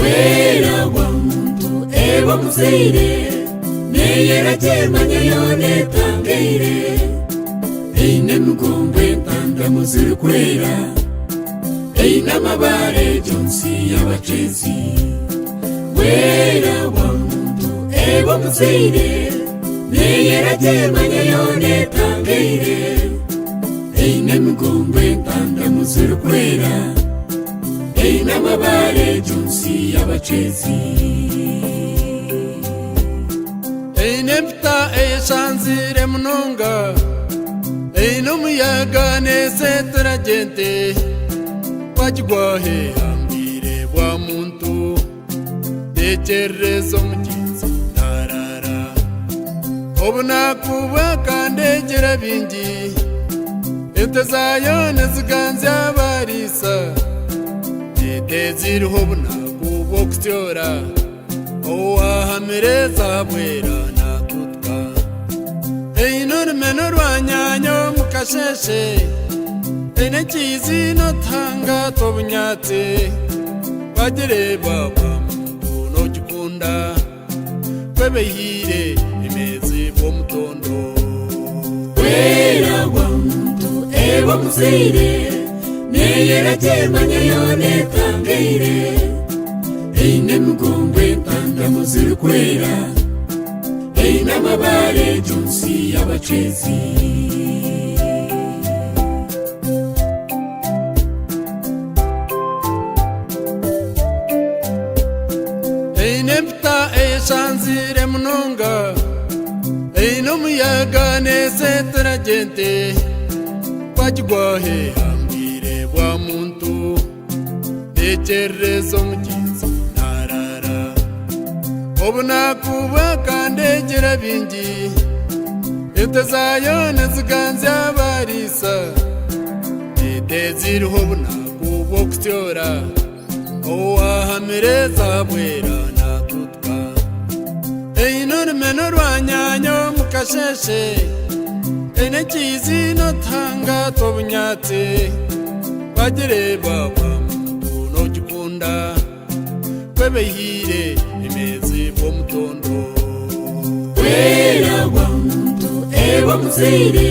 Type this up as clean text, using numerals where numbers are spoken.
Wera wa muntu ewa muzeire neyera temanya yone tangeire eine mugombe mpanda muziri kwera eine amabare jonsi y'abacezi. Wera wa muntu ewa muzeire neyera temanya yone tangeire eine mugombe mpanda muziri kwera eine amabare jonsi y'abacezi. Eine mta eshanzire munonga eine umuyaga nesetera gente wajigwahe ambire bwa muntu tekerezo mukinzi narara obuna kuba kandegera bingi etezayo neziganze abarisa teziriho buna kubo kutyora owahamireza bwera natutka einur menor wanyanyo mukasheshe ene chizi no tanga tobunyate bagere baba muntu no gikunda kwebehire imezi bo mutondo. Wera wa muntu ewa muzeire neyera temanya yone tangeire eine mugombe mpanda muziri kwera eine amabare jonsi y'abacezi. Eine mta eshanzire munonga eine umuyaga nesetera gente wajigwahe ambire bwa muntu tekerezo mukinzi narara obuna kuba kandegera bingi etezayo neziganze abarisa teziriho buna kubo kutyora owahamireza bwera natutka einur menor wanyanyo mukasheshe ene chizi no tanga tobunyate bagere baba muntu no gikunda kwebehire imezi bo mutondo. Wera wa muntu ewa muzeire